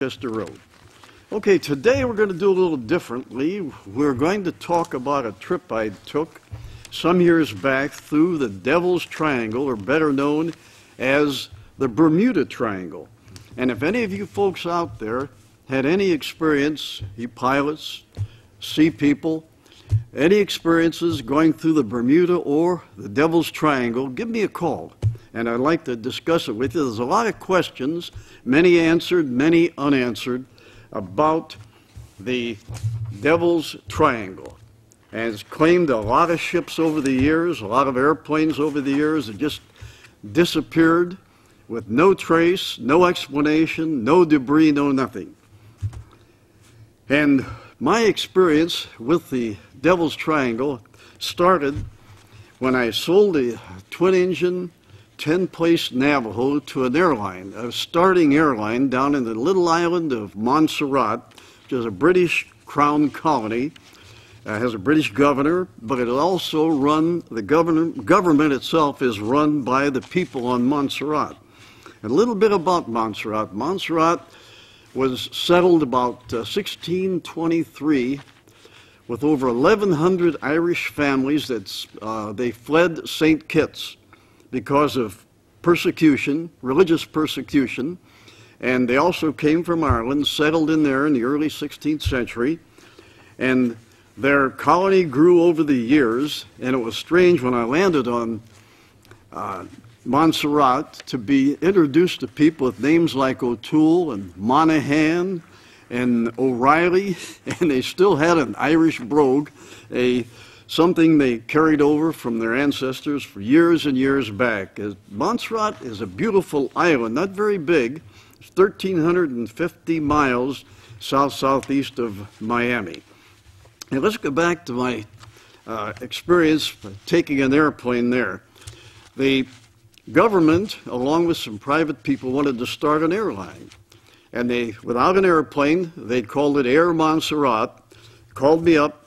Chester Road. Okay, today we're going to do a little differently. We're going to talk about a trip I took some years back through the Devil's Triangle, or better known as the Bermuda Triangle. And if any of you folks out there had any experience, you pilots, sea people, any experiences going through the Bermuda or the Devil's Triangle, give me a call. And I'd like to discuss it with you. There's a lot of questions, many answered, many unanswered, about the Devil's Triangle. And it's claimed a lot of ships over the years, a lot of airplanes over the years that just disappeared with no trace, no explanation, no debris, no nothing. And my experience with the Devil's Triangle started when I sold a twin-engine 10-place Navajo to an airline, a starting airline down in the little island of Montserrat, which is a British crown colony, has a British governor, but it also the government itself is run by the people on Montserrat. And a little bit about Montserrat. Montserrat was settled about 1623 with over 1,100 Irish families that they fled St. Kitts because of persecution, religious persecution, and they also came from Ireland, settled in there in the early 16th century, and their colony grew over the years. And it was strange when I landed on Montserrat to be introduced to people with names like O'Toole and Monaghan and O'Reilly, and they still had an Irish brogue, something they carried over from their ancestors for years and years back. Montserrat is a beautiful island, not very big. It's 1,350 miles southeast of Miami. And let's go back to my experience taking an airplane there. The government, along with some private people, wanted to start an airline. And without an airplane, they called it Air Montserrat, called me up.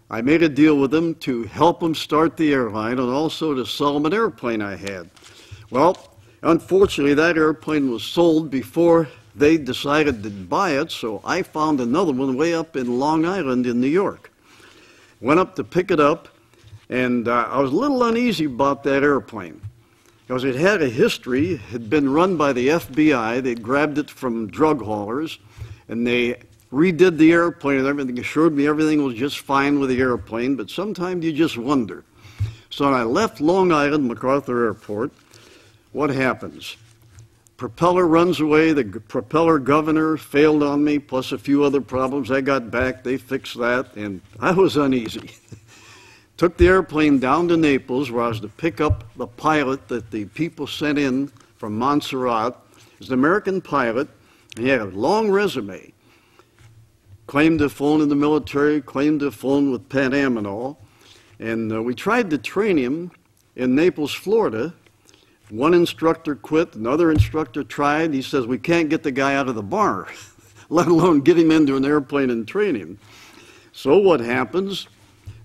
I made a deal with them to help them start the airline and also to sell them an airplane I had. Well, unfortunately, that airplane was sold before they decided to buy it, so I found another one way up in Long Island in New York. Went up to pick it up, and I was a little uneasy about that airplane because it had a history. It had been run by the FBI. They grabbed it from drug haulers, and they redid the airplane and everything, assured me everything was just fine with the airplane, but sometimes you just wonder. So when I left Long Island, MacArthur Airport, what happens? Propeller runs away, the propeller governor failed on me, plus a few other problems. I got back, they fixed that, and I was uneasy. Took the airplane down to Naples, where I was to pick up the pilot that the people sent in from Montserrat. He was an American pilot, and he had a long resume. Claimed to have flown in the military, claimed to have flown with Pan Am and all. And we tried to train him in Naples, Florida. One instructor quit, another instructor tried. He says, we can't get the guy out of the bar, let alone get him into an airplane and train him. So what happens?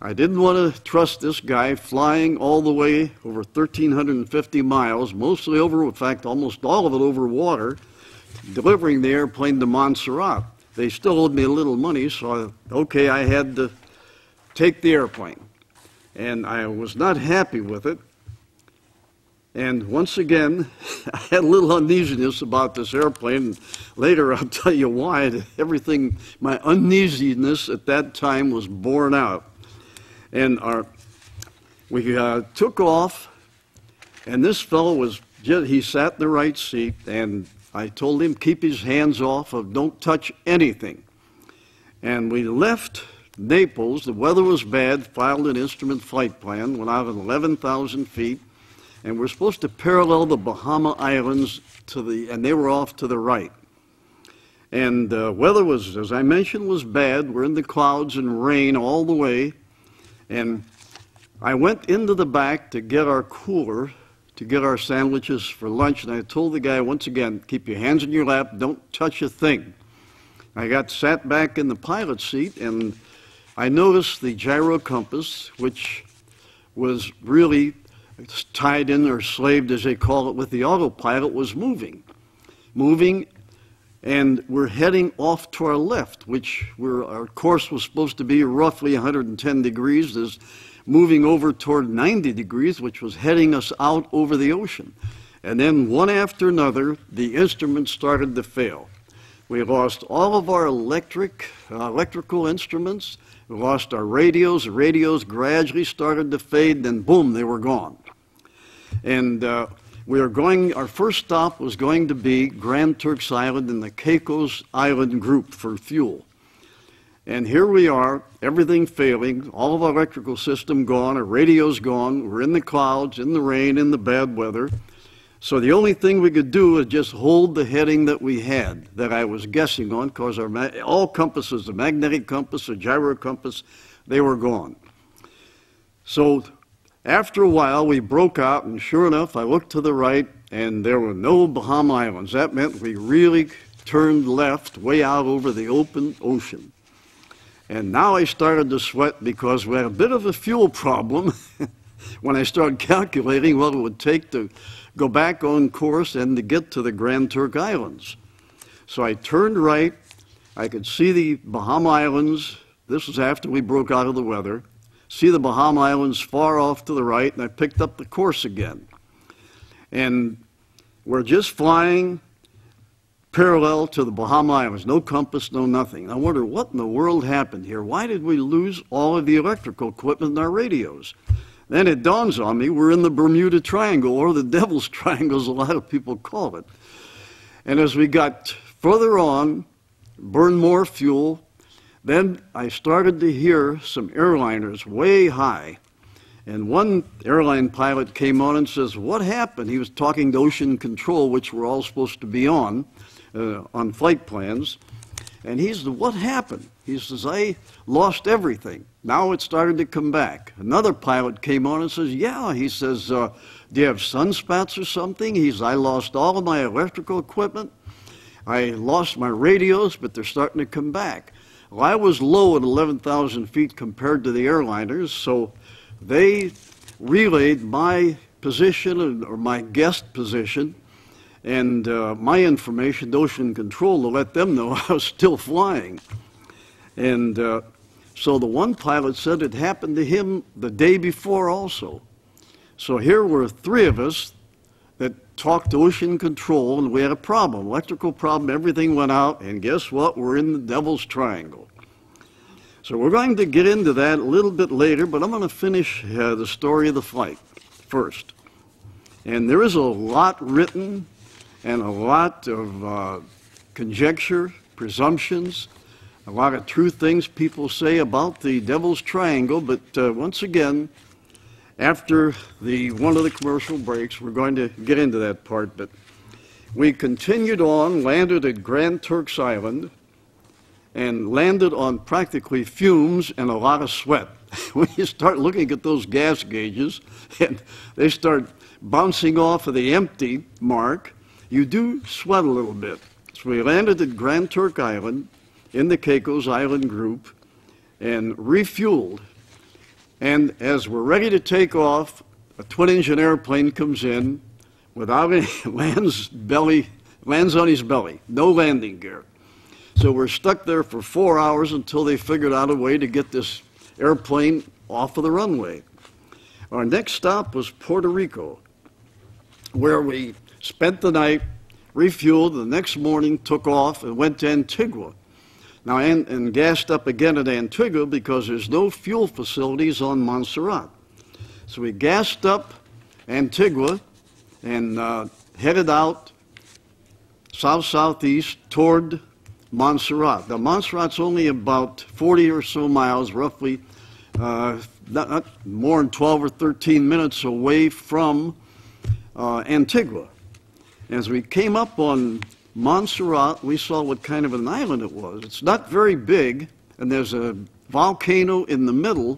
I didn't want to trust this guy flying all the way over 1,350 miles, mostly over, in fact, almost all of it over water, delivering the airplane to Montserrat. They still owed me a little money, so okay, I had to take the airplane. And I was not happy with it. And once again, I had a little uneasiness about this airplane. Later, I'll tell you why. Everything, my uneasiness at that time was borne out. And we took off, and this fellow he sat in the right seat, and I told him, keep his hands off of, don't touch anything. And we left Naples. The weather was bad, filed an instrument flight plan, went out at 11,000 feet, and we're supposed to parallel the Bahama Islands and they were off to the right. And the weather was, as I mentioned, was bad. We're in the clouds and rain all the way. And I went into the back to get our cooler, to get our sandwiches for lunch, and I told the guy once again, keep your hands in your lap, don't touch a thing. I sat back in the pilot's seat, and I noticed the gyro compass, which was really tied in or slaved, as they call it, with the autopilot, was moving and we're heading off to our left, which our course was supposed to be roughly 110 degrees. Is moving over toward 90 degrees, which was heading us out over the ocean. And then one after another, the instruments started to fail. We lost all of our electrical instruments. We lost our radios. The radios gradually started to fade, then boom, they were gone. And our first stop was going to be Grand Turks Island in the Caicos Island group for fuel. And here we are, everything failing, all of our electrical system gone, our radio's gone, we're in the clouds, in the rain, in the bad weather. So the only thing we could do is just hold the heading that we had, that I was guessing on, because all compasses, the magnetic compass, the gyro compass, they were gone. So after a while, we broke out, and sure enough, I looked to the right, and there were no Bahama Islands. That meant we really turned left, way out over the open ocean. And now I started to sweat because we had a bit of a fuel problem when I started calculating what it would take to go back on course and to get to the Grand Turk Islands. So I turned right. I could see the Bahama Islands. This was after we broke out of the weather. See the Bahama Islands far off to the right, and I picked up the course again. And we're just flying parallel to the Bahama Islands, no compass, no nothing. I wonder what in the world happened here. Why did we lose all of the electrical equipment in our radios? Then it dawns on me, we're in the Bermuda Triangle, or the Devil's Triangle, as a lot of people call it. And as we got further on, burned more fuel, then I started to hear some airliners way high. And one airline pilot came on and says, "What happened?" He was talking to Ocean Control, which we're all supposed to be on flight plans. And he said, "What happened?" He says, "I lost everything. Now it started to come back." Another pilot came on and says, "Yeah." He says, "Do you have sunspots or something?" He says, "I lost all of my electrical equipment. I lost my radios, but they're starting to come back." Well, I was low at 11,000 feet compared to the airliners, so they relayed my position, or my guest position, and my information to Ocean Control to let them know I was still flying. And so the one pilot said it happened to him the day before also. So here were three of us that talked to Ocean Control, and we had a problem, electrical problem, everything went out, and guess what? We're in the Devil's Triangle. So we're going to get into that a little bit later, but I'm going to finish the story of the flight first. And there is a lot written and a lot of conjecture, presumptions, a lot of true things people say about the Devil's Triangle, but once again, after one of the commercial breaks, we're going to get into that part. But we continued on, landed at Grand Turks Island, and landed on practically fumes and a lot of sweat. When you start looking at those gas gauges, and they start bouncing off of the empty mark, you do sweat a little bit. So we landed at Grand Turk Island in the Caicos Island group and refueled. And as we're ready to take off, a twin-engine airplane comes in without any, lands on his belly, no landing gear. So we're stuck there for 4 hours until they figured out a way to get this airplane off of the runway. Our next stop was Puerto Rico, where we spent the night, refueled, the next morning took off and went to Antigua. Now, and gassed up again at Antigua because there's no fuel facilities on Montserrat. So we gassed up Antigua and headed out south-southeast toward Montserrat. Now, Montserrat's only about 40 or so miles, roughly, not more than 12 or 13 minutes away from Antigua. As we came up on Montserrat, we saw what kind of an island it was. It's not very big, and there's a volcano in the middle,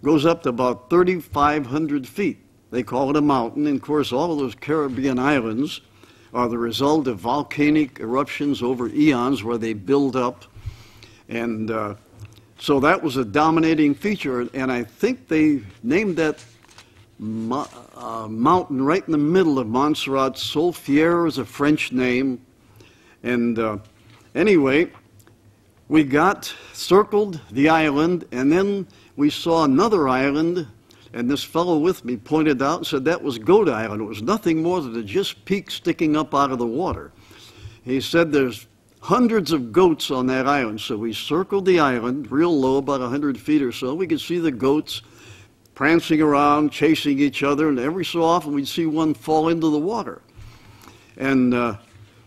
goes up to about 3,500 feet. They call it a mountain, and of course all of those Caribbean islands are the result of volcanic eruptions over eons where they build up. And so that was a dominating feature, and I think they named that mountain right in the middle of Montserrat. Solfier is a French name, And anyway, we circled the island, and then we saw another island, and this fellow with me pointed out and said that was Goat Island. It was nothing more than just peak sticking up out of the water. He said there's hundreds of goats on that island, so we circled the island real low, about 100 feet or so. We could see the goats prancing around, chasing each other, and every so often we'd see one fall into the water. And the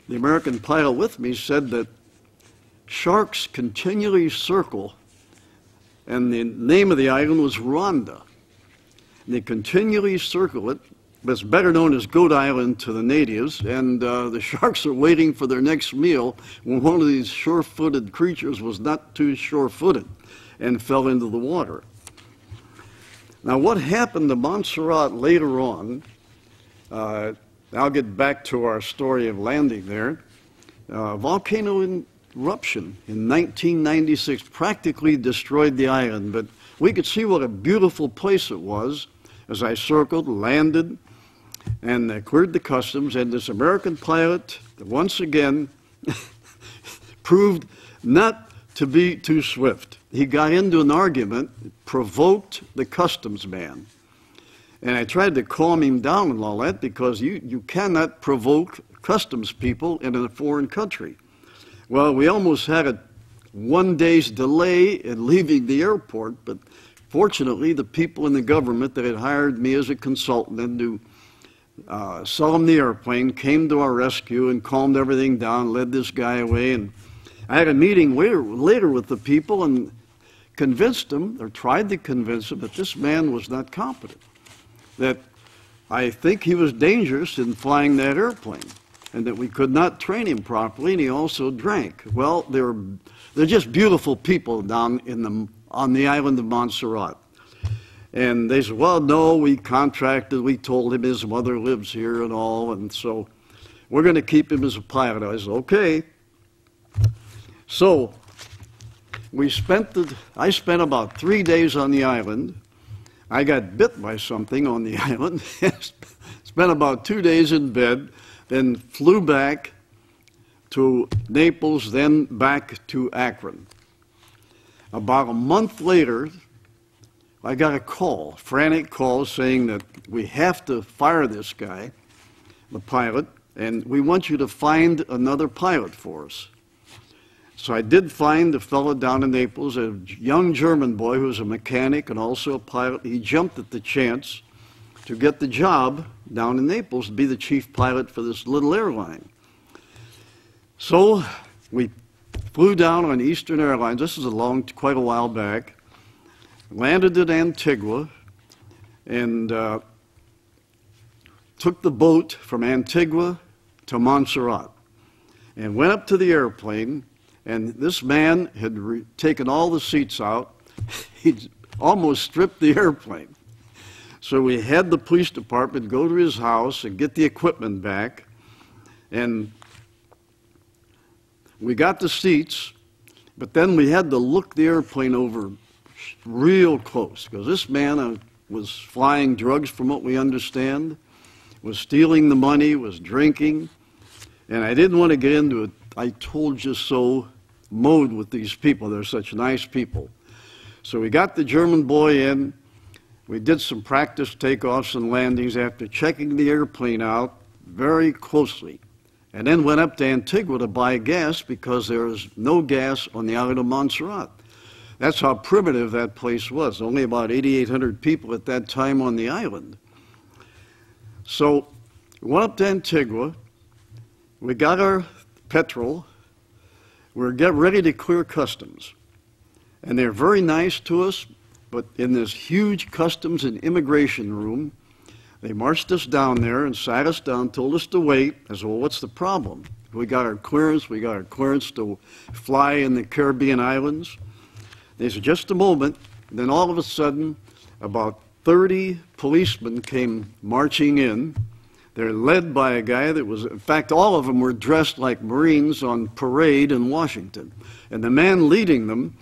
American pilot with me said that sharks continually circle, and the name of the island was Rwanda. And they continually circle it, but it's better known as Goat Island to the natives, and the sharks are waiting for their next meal when one of these sure-footed creatures was not too sure-footed and fell into the water. Now, what happened to Montserrat later on, I'll get back to our story of landing there. Volcano eruption in 1996 practically destroyed the island, but we could see what a beautiful place it was as I circled, landed, and cleared the customs, and this American pilot, once again, proved not to be too swift. He got into an argument, provoked the customs man. And I tried to calm him down and all that, because you cannot provoke customs people in a foreign country. Well, we almost had a 1 day's delay in leaving the airport, but fortunately the people in the government that had hired me as a consultant and to sell them the airplane came to our rescue and calmed everything down, led this guy away. And I had a meeting later with the people and convinced them, or tried to convince them, that this man was not competent, that I think he was dangerous in flying that airplane, and that we could not train him properly, and he also drank. Well, they're just beautiful people down on the island of Montserrat. And they said, well, no, we told him his mother lives here and all, and so we're going to keep him as a pilot. I said, okay. So I spent about 3 days on the island. I got bit by something on the island, spent about 2 days in bed, then flew back to Naples, then back to Akron. About a month later, I got a frantic call, saying that we have to fire this guy, the pilot, and we want you to find another pilot for us. So I did find a fellow down in Naples, a young German boy who was a mechanic and also a pilot. He jumped at the chance to get the job down in Naples to be the chief pilot for this little airline. So we flew down on Eastern Airlines. This is quite a while back. Landed at Antigua and took the boat from Antigua to Montserrat and went up to the airplane. And this man had taken all the seats out. He'd almost stripped the airplane. So we had the police department go to his house and get the equipment back. And we got the seats, but then we had to look the airplane over real close, because this man was flying drugs, from what we understand, was stealing the money, was drinking, and I didn't want to get into it. I told you so mode with these people. They're such nice people. So we got the German boy in. We did some practice takeoffs and landings after checking the airplane out very closely, and then went up to Antigua to buy gas, because there was no gas on the island of Montserrat. That's how primitive that place was. Only about 8,800 people at that time on the island. So we went up to Antigua. We got our petrol. We were getting ready to clear customs. And they're very nice to us, but in this huge customs and immigration room, they marched us down there and sat us down, told us to wait. I said, well, what's the problem? We got our clearance. We got our clearance to fly in the Caribbean islands. They said, just a moment. And then all of a sudden, about 30 policemen came marching in. They're led by a guy that was, in fact, all of them were dressed like Marines on parade in Washington. And the man leading them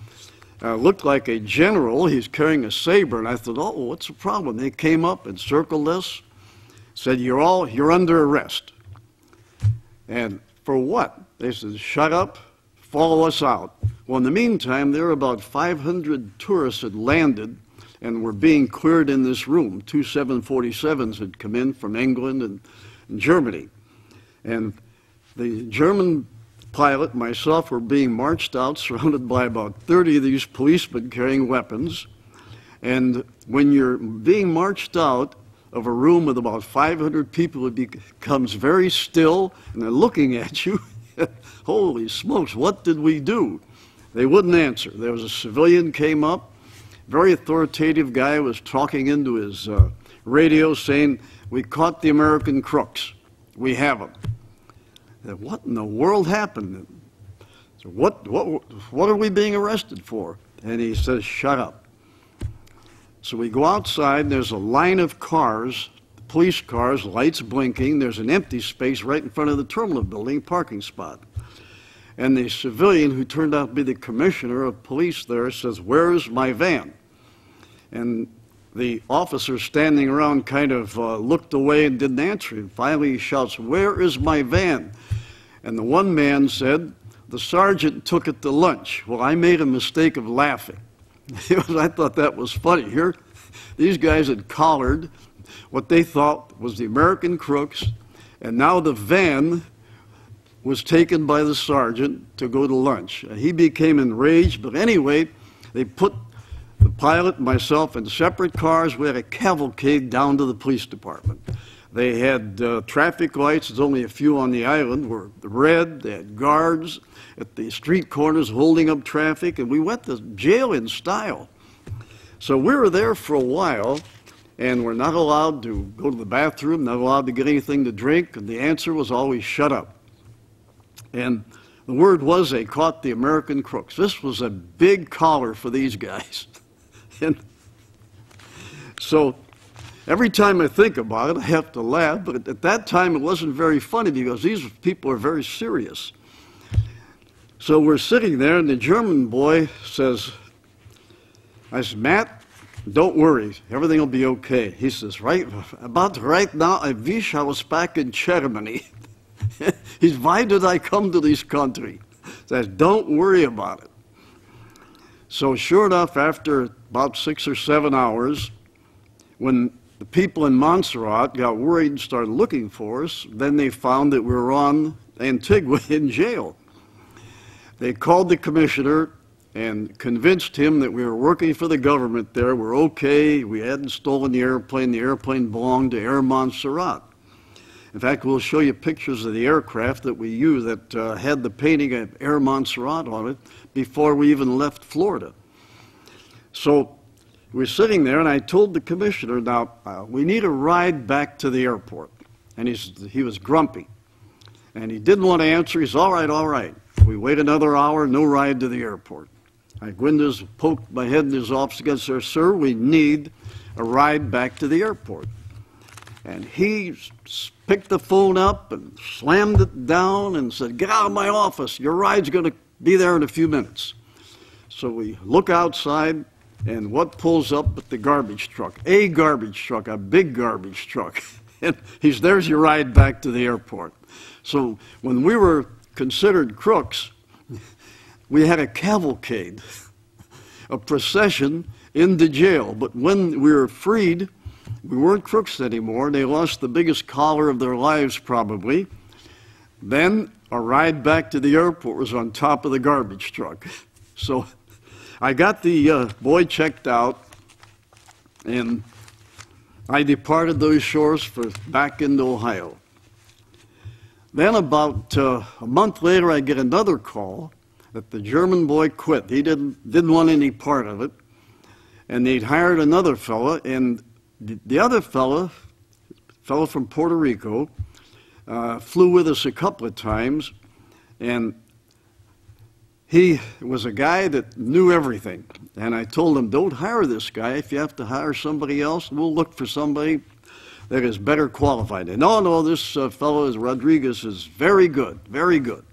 looked like a general. He's carrying a saber. And I thought, oh, what's the problem? They came up and circled us, said, you're under arrest. And For what? They said, shut up, follow us out. Well, in the meantime, there were about 500 tourists had landed and were being cleared in this room. Two 747s had come in from England and Germany. And the German pilot, myself, were being marched out, surrounded by about 30 of these policemen carrying weapons. And when you're being marched out of a room with about 500 people, it becomes very still, and they're looking at you. Holy smokes, what did we do? They wouldn't answer. There was a civilian came up, very authoritative guy, was talking into his radio saying, we caught the American crooks. We have them. What in the world happened? So what are we being arrested for? And he says, shut up. So we go outside, and there's a line of cars, police cars, lights blinking. There's an empty space right in front of the terminal building, parking spot. And the civilian, who turned out to be the commissioner of police there, says, where is my van? And the officer standing around kind of looked away and didn't answer him. Finally, he shouts, where is my van? And the one man said, the sergeant took it to lunch. Well, I made a mistake of laughing. I thought that was funny. Here, these guys had collared what they thought was the American crooks, and now the van was taken by the sergeant to go to lunch. He became enraged, but anyway, they put the pilot and myself in separate cars. We had a cavalcade down to the police department. They had traffic lights, there's only a few on the island, were red. They had guards at the street corners holding up traffic, and we went to jail in style. So we were there for a while, and we're not allowed to go to the bathroom, not allowed to get anything to drink, and the answer was always shut up. And the word was they caught the American crooks. This was a big collar for these guys. And so every time I think about it, I have to laugh, but at that time it wasn't very funny because these people are very serious. So we're sitting there, and the German boy says, I said, Matt, don't worry, everything will be okay. He says, about right now, I wish I was back in Germany. He's, why did I come to this country? Says, don't worry about it. So sure enough, after about 6 or 7 hours, when the people in Montserrat got worried and started looking for us, then they found that we were on Antigua in jail. They called the commissioner and convinced him that we were working for the government there. We're okay. We hadn't stolen the airplane. The airplane belonged to Air Montserrat. In fact, we'll show you pictures of the aircraft that we used that had the painting of Air Montserrat on it before we even left Florida. So we're sitting there, and I told the commissioner, now, we need a ride back to the airport. And he was grumpy. And he didn't want to answer. He said, all right, all right. We wait another hour, no ride to the airport. I poked my head in his office again, sir, we need a ride back to the airport. And he picked the phone up and slammed it down and said, get out of my office. Your ride's going to be there in a few minutes. So we look outside, and what pulls up but the garbage truck? A garbage truck, a big garbage truck. And there's your ride back to the airport. So when we were considered crooks, we had a cavalcade, a procession into jail. But when we were freed, we weren't crooks anymore. They lost the biggest collar of their lives, probably. Then our ride back to the airport was on top of the garbage truck. So I got the boy checked out, and I departed those shores for back into Ohio. Then about a month later, I get another call that the German boy quit. He didn't want any part of it, and they'd hired another fella, and the other fellow from Puerto Rico, flew with us a couple of times, and he was a guy that knew everything. And I told him, don't hire this guy. If you have to hire somebody else, we'll look for somebody that is better qualified. And no, this fellow Rodriguez is very good, very good.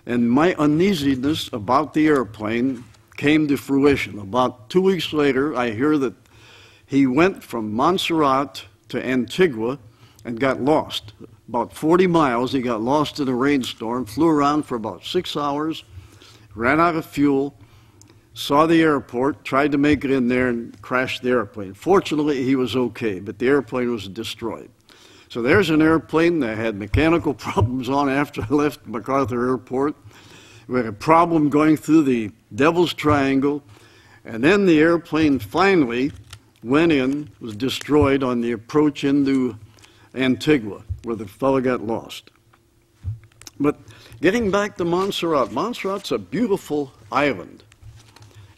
And my uneasiness about the airplane came to fruition. About 2 weeks later, I hear that he went from Montserrat to Antigua and got lost. About 40 miles, he got lost in a rainstorm, flew around for about 6 hours, ran out of fuel, saw the airport, tried to make it in there, and crashed the airplane. Fortunately, he was okay, but the airplane was destroyed. So there's an airplane that had mechanical problems on after I left MacArthur Airport. We had a problem going through the Devil's Triangle, and then the airplane finally went in, was destroyed on the approach into Antigua, where the fellow got lost. But getting back to Montserrat, Montserrat's a beautiful island.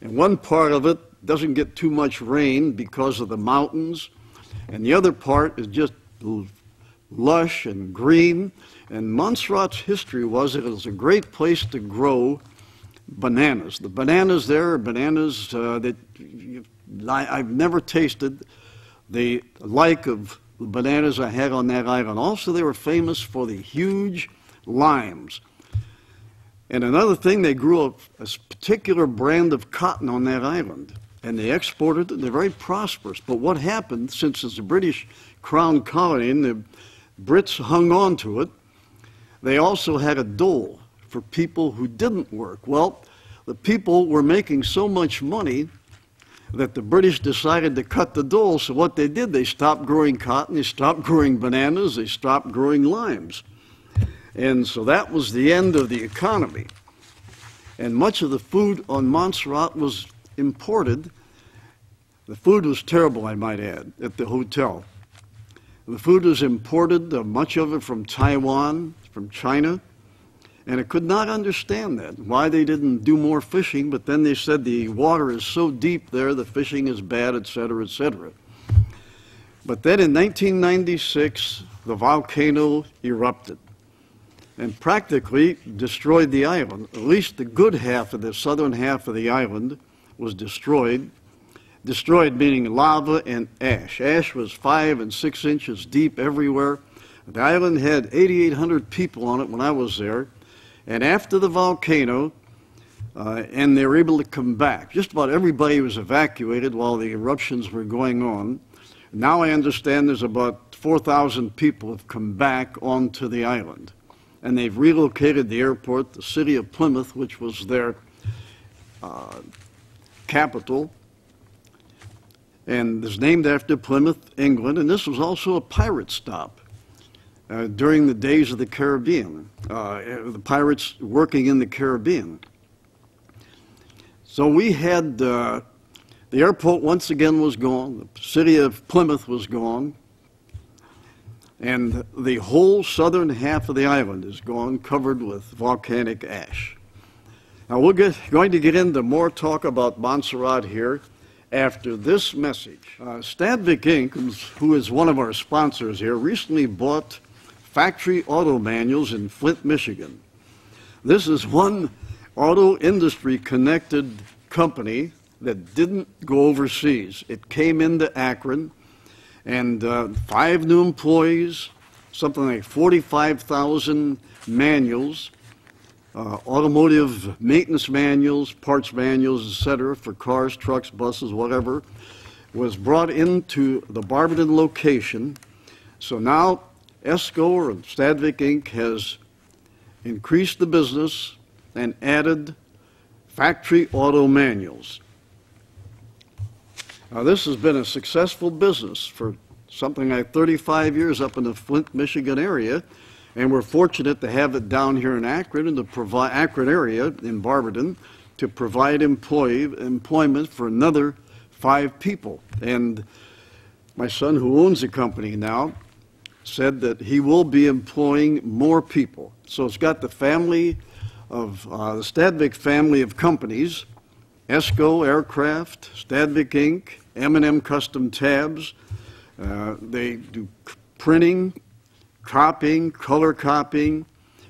And one part of it doesn't get too much rain because of the mountains, and the other part is just lush and green. And Montserrat's history was that it was a great place to grow bananas. The bananas there are bananas that I've never tasted the like of the bananas I had on that island. Also, they were famous for the huge limes. And another thing, they grew a particular brand of cotton on that island, and they exported it. They're very prosperous. But what happened, since it's a British crown colony and the Brits hung on to it, they also had a dole for people who didn't work. Well, the people were making so much money that the British decided to cut the dole. So what they did, they stopped growing cotton, they stopped growing bananas, they stopped growing limes. And so that was the end of the economy. And much of the food on Montserrat was imported. The food was terrible, I might add, at the hotel. The food was imported, much of it from Taiwan, from China, and I could not understand that, why they didn't do more fishing, but then they said the water is so deep there, the fishing is bad, etc., etc. But then in 1996, the volcano erupted and practically destroyed the island. At least the good half of the southern half of the island was destroyed. Destroyed meaning lava and ash. Ash was 5 and 6 inches deep everywhere. The island had 8,800 people on it when I was there. And after the volcano, and they were able to come back. Just about everybody was evacuated while the eruptions were going on. Now I understand there's about 4,000 people have come back onto the island. And they've relocated the airport, the city of Plymouth, which was their capital, and is named after Plymouth, England. And this was also a pirate stop during the days of the Caribbean, the pirates working in the Caribbean. So we had the airport once again was gone, the city of Plymouth was gone, and the whole southern half of the island is gone, covered with volcanic ash. Now we're going to get into more talk about Montserrat here after this message. Stadvik Inc., who is one of our sponsors here, recently bought Factory Auto Manuals in Flint, Michigan. This is one auto industry connected company that didn't go overseas. It came into Akron, and 5 new employees, something like 45,000 manuals, automotive maintenance manuals, parts manuals, etc., for cars, trucks, buses, whatever, was brought into the Barberton location. So now ESCO, or Stadvik Inc., has increased the business and added factory auto manuals. Now this has been a successful business for something like 35 years up in the Flint, Michigan area, and we're fortunate to have it down here in Akron, and to provide Akron area in Barberton, to provide employment for another 5 people. And my son, who owns the company now, said that he will be employing more people. So it's got the family of the Stadvik family of companies: ESCO Aircraft, Stadvik Inc., M&M Custom Tabs. They do printing, copying, color copying,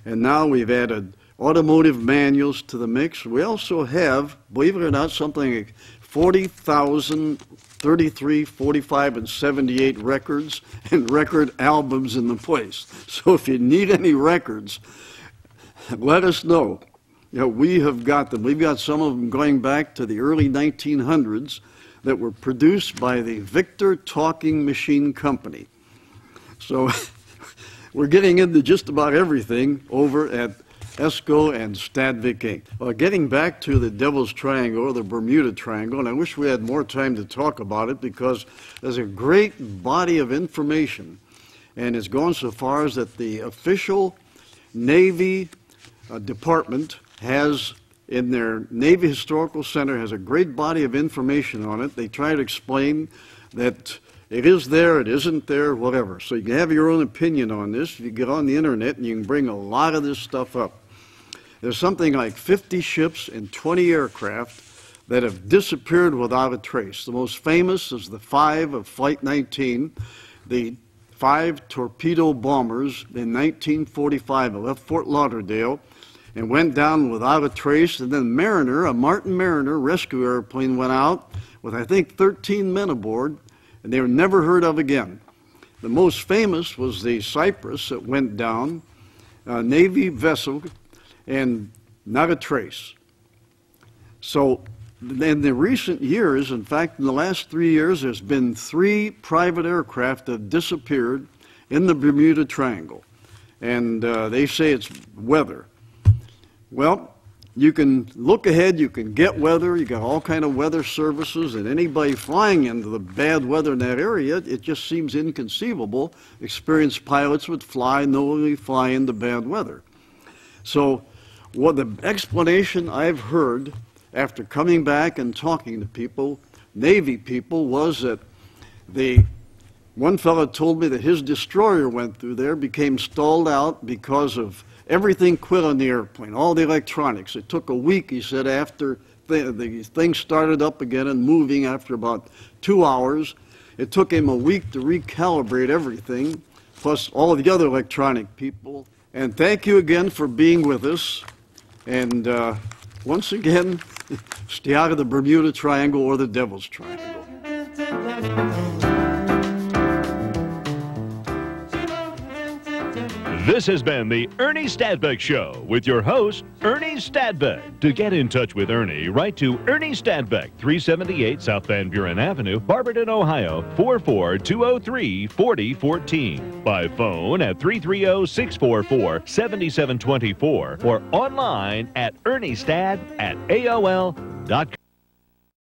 and now we've added automotive manuals to the mix. We also have, believe it or not, something like 40,000 33, 45, and 78 records and record albums in the place. So if you need any records, let us know. You know, we have got them. We've got some of them going back to the early 1900s that were produced by the Victor Talking Machine Company. So we're getting into just about everything over at ESCO and Stadvik Inc. Well, getting back to the Devil's Triangle, or the Bermuda Triangle, and I wish we had more time to talk about it because there's a great body of information, and it's gone so far as that the official Navy department has, in their Navy Historical Center, has a great body of information on it. They try to explain that it is there, it isn't there, whatever. So you can have your own opinion on this. You get on the internet and you can bring a lot of this stuff up. There's something like 50 ships and 20 aircraft that have disappeared without a trace. The most famous is the 5 of Flight 19, the 5 torpedo bombers in 1945. It left Fort Lauderdale and went down without a trace. And then Mariner, a Martin Mariner rescue airplane, went out with, I think, 13 men aboard, and they were never heard of again. The most famous was the Cyprus that went down, a Navy vessel, and not a trace. So in the recent years, in fact, in the last 3 years, there's been 3 private aircraft that disappeared in the Bermuda Triangle. And they say it's weather. Well, you can look ahead, you can get weather, you got all kind of weather services, and anybody flying into the bad weather in that area, it just seems inconceivable. Experienced pilots would knowingly fly into bad weather. So what the explanation I've heard after coming back and talking to people, Navy people, was that one fellow told me that his destroyer went through there, became stalled out because of everything quit on the airplane, all the electronics. It took a week, he said, after the thing started up again and moving after about 2 hours. It took him a week to recalibrate everything, plus all of the other electronic people. And thank you again for being with us. And once again, stay out of the Bermuda Triangle or the Devil's Triangle. This has been the Ernie Stadbeck Show with your host, Ernie Stadbeck. To get in touch with Ernie, write to Ernie Stadbeck, 378 South Van Buren Avenue, Barberton, Ohio, 44203-4014. By phone at 330-644-7724 or online at erniestad@aol.com.